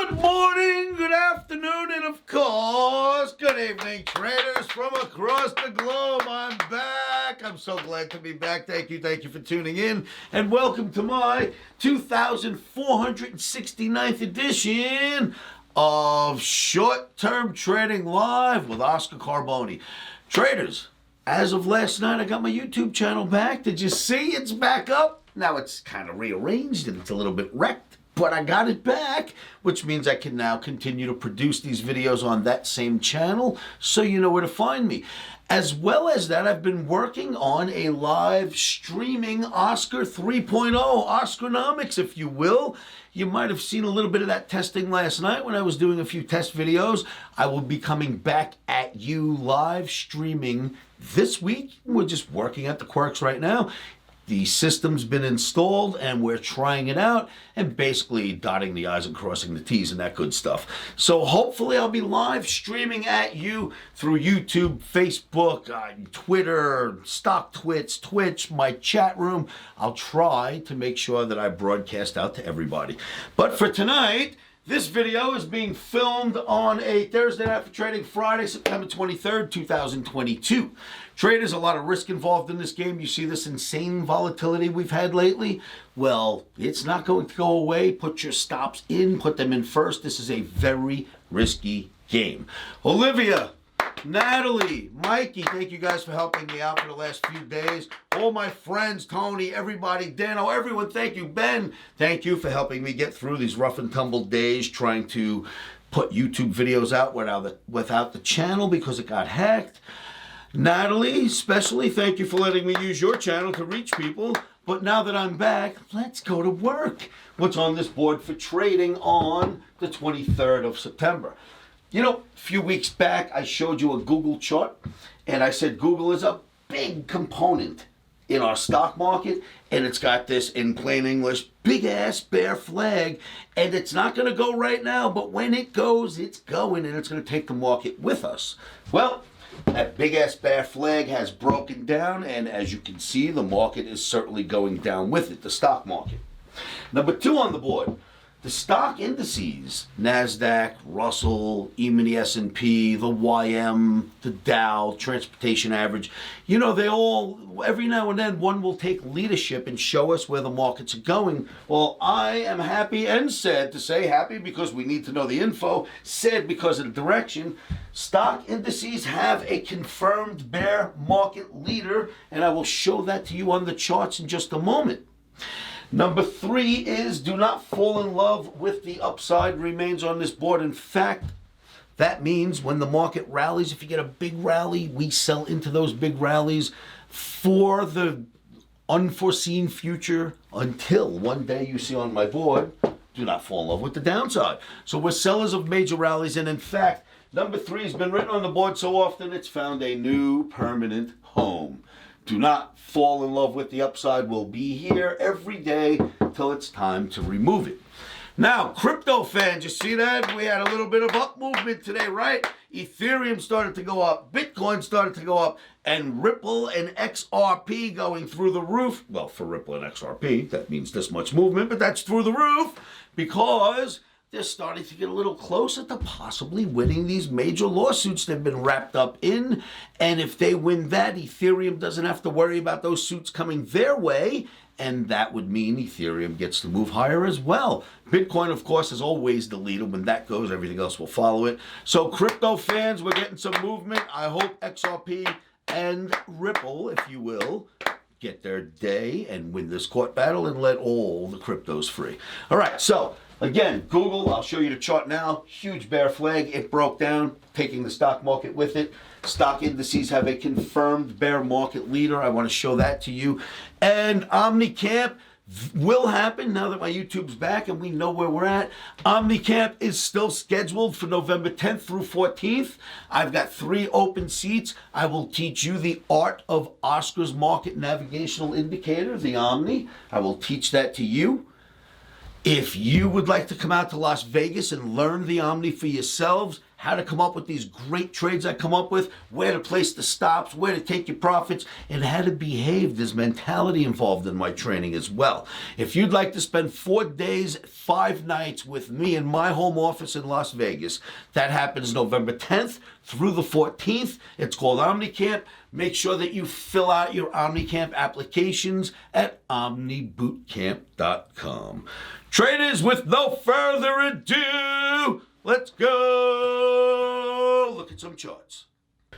Good morning, good afternoon, and of course, good evening, traders from across the globe. I'm back. I'm so glad to be back. Thank you for tuning in, and welcome to my 2469th edition of Short-Term Trading Live with Oscar Carboni. Traders, as of last night, I got my YouTube channel back. Did you see it's back up? Now it's kind of rearranged and it's a little bit wrecked, but I got it back, which means I can now continue to produce these videos on that same channel, so you know where to find me. As well as that, I've been working on a live streaming Oscar 3.0, Oscarnomics, if you will. You might have seen a little bit of that testing last night when I was doing a few test videos. I will be coming back at you live streaming this week. We're just working at the quirks right now. The system's been installed and we're trying it out and basically dotting the I's and crossing the T's and that good stuff. So hopefully I'll be live streaming at you through YouTube, Facebook, Twitter, Stock Twitch, my chat room. I'll try to make sure that I broadcast out to everybody. But for tonight, this video is being filmed on a Thursday night for trading, Friday, September 23rd, 2022. Traders, a lot of risk involved in this game. You see this insane volatility we've had lately? Well, it's not going to go away. Put your stops in, put them in first. This is a very risky game. Olivia, Natalie, Mikey, thank you guys for helping me out for the last few days. All my friends, Tony, everybody, Dano, everyone, thank you. Ben, thank you for helping me get through these rough and tumble days trying to put YouTube videos out without the channel because it got hacked. Natalie, especially, thank you for letting me use your channel to reach people. But now that I'm back, let's go to work. What's on this board for trading on the 23rd of September? You know, a few weeks back, I showed you a Google chart, and I said Google is a big component in our stock market, and it's got this, in plain English, big-ass bear flag, and it's not going to go right now, but when it goes, it's going, and it's going to take the market with us. Well, that big-ass bear flag has broken down, and as you can see, the market is certainly going down with it, the stock market. Number two on the board, the stock indices, NASDAQ, Russell, OMNI S&P, the YM, the Dow, Transportation Average, you know, they all, every now and then, one will take leadership and show us where the markets are going. Well, I am happy and sad to say, happy because we need to know the info, sad because of the direction. Stock indices have a confirmed bear market leader, and I will show that to you on the charts in just a moment. Number three is do not fall in love with the upside remains on this board. In fact, that means when the market rallies, if you get a big rally, we sell into those big rallies for the unforeseen future until one day you see on my board, do not fall in love with the downside. So we're sellers of major rallies, and in fact, number three has been written on the board so often it's found a new permanent home. Do not fall in love with the upside. We'll be here every day till it's time to remove it. Now, crypto fans, you see that? We had a little bit of up movement today, right? Ethereum started to go up, Bitcoin started to go up, and Ripple and XRP going through the roof. Well, for Ripple and XRP, that means this much movement, but that's through the roof because they're starting to get a little closer to possibly winning these major lawsuits they've been wrapped up in. And if they win that, Ethereum doesn't have to worry about those suits coming their way. And that would mean Ethereum gets to move higher as well. Bitcoin, of course, is always the leader. When that goes, everything else will follow it. So crypto fans, we're getting some movement. I hope XRP and Ripple, if you will, get their day and win this court battle and let all the cryptos free. All right, so again, Google, I'll show you the chart now. Huge bear flag. It broke down, taking the stock market with it. Stock indices have a confirmed bear market leader. I want to show that to you. And OMNI will happen now that my YouTube's back and we know where we're at. OMNI is still scheduled for November 10th through 14th. I've got 3 open seats. I will teach you the art of Oscar's market navigational indicator, the OMNI. I will teach that to you. If you would like to come out to Las Vegas and learn the OMNI for yourselves, how to come up with these great trades I come up with, where to place the stops, where to take your profits, and how to behave. There's mentality involved in my training as well. If you'd like to spend 4 days, 5 nights with me in my home office in Las Vegas, that happens November 10th through the 14th. It's called OMNICAMP. Make sure that you fill out your OMNICAMP applications at omnibootcamp.com. Traders, with no further ado, let's go look at some charts.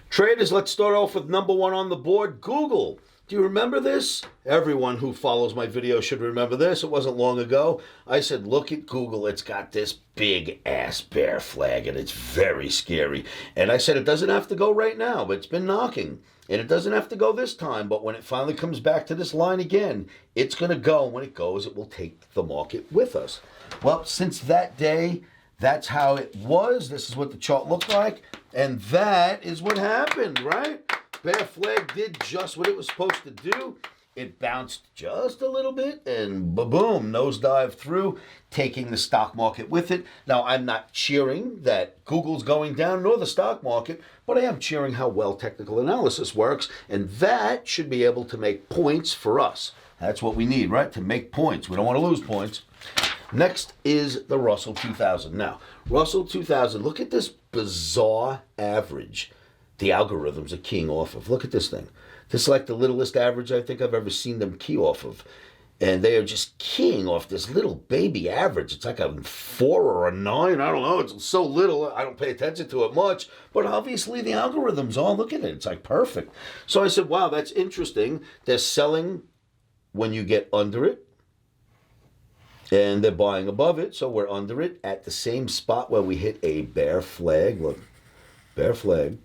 Traders, let's start off with number 1 on the board, Google. Do you remember this? Everyone who follows my video should remember this. It wasn't long ago. I said, look at Google. It's got this big ass bear flag, and it's very scary. And I said, it doesn't have to go right now, but it's been knocking. And it doesn't have to go this time, but when it finally comes back to this line again, it's going to go. When it goes, it will take the market with us. Well, since that day, that's how it was. This is what the chart looked like. And that is what happened, right? Bear flag did just what it was supposed to do. It bounced just a little bit and boom, nosedive through, taking the stock market with it. Now, I'm not cheering that Google's going down nor the stock market, but I am cheering how well technical analysis works, and that should be able to make points for us. That's what we need, right? To make points. We don't want to lose points. Next is the Russell 2000. Now, Russell 2000, look at this bizarre average the algorithms are keying off of. Look at this thing. This is like the littlest average I think I've ever seen them key off of. And they are just keying off this little baby average. It's like a 4 or a 9. I don't know. It's so little. I don't pay attention to it much. But obviously the algorithms all look at it. It's like perfect. So I said, wow, that's interesting. They're selling when you get under it. And they're buying above it. So we're under it at the same spot where we hit a bear flag. Look, bear flag.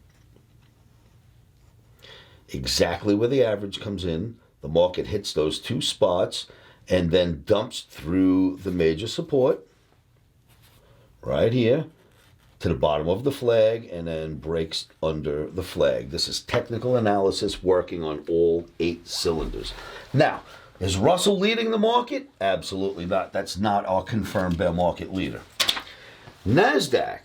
Exactly where the average comes in. The market hits those 2 spots and then dumps through the major support right here to the bottom of the flag and then breaks under the flag. This is technical analysis working on all 8 cylinders. Now, is Russell leading the market? Absolutely not. That's not our confirmed bear market leader. NASDAQ.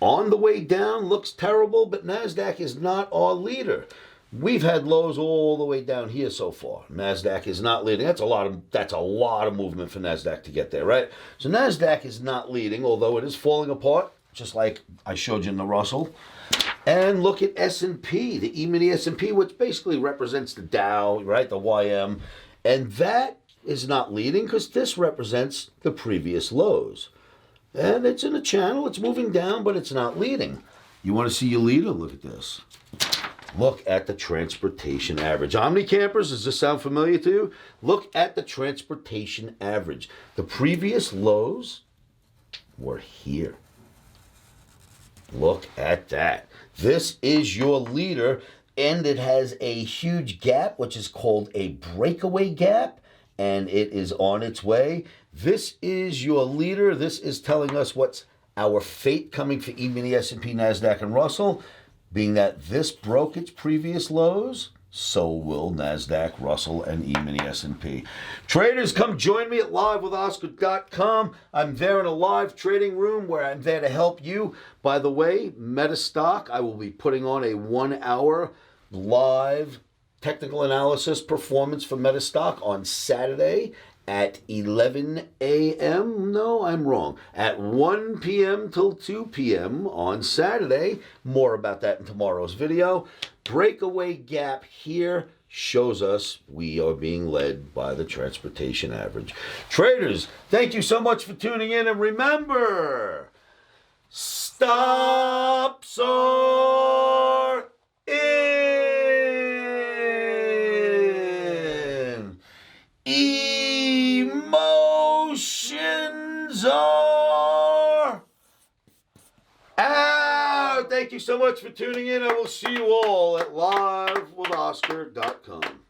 On the way down, looks terrible, but NASDAQ is not our leader. We've had lows all the way down here so far. NASDAQ is not leading. That's a lot of movement for NASDAQ to get there, right? So NASDAQ is not leading, although it is falling apart, just like I showed you in the Russell. And look at S&P, the E-mini S&P, which basically represents the Dow, right, the YM. And that is not leading because this represents the previous lows. And it's in a channel, it's moving down, but it's not leading. You want to see your leader? Look at this. Look at the transportation average. Omni campers, does this sound familiar to you? Look at the transportation average. The previous lows were here. Look at that. This is your leader, and it has a huge gap, which is called a breakaway gap, and it is on its way. This is your leader. This is telling us what's our fate coming for E-mini, S&P, NASDAQ, and Russell. Being that this broke its previous lows, so will NASDAQ, Russell, and E-mini, S&P. Traders, come join me at livewithoscar.com. I'm there in a live trading room where I'm there to help you. By the way, Metastock, I will be putting on a 1-hour live technical analysis performance for Metastock on Saturday at 11 a.m. No, I'm wrong. At 1 p.m. till 2 p.m. on Saturday. More about that in tomorrow's video. Breakaway gap here shows us we are being led by the transportation average. Traders, thank you so much for tuning in. And remember, stops are in. Emotions are out. Thank you so much for tuning in. I will see you all at livewithoscar.com.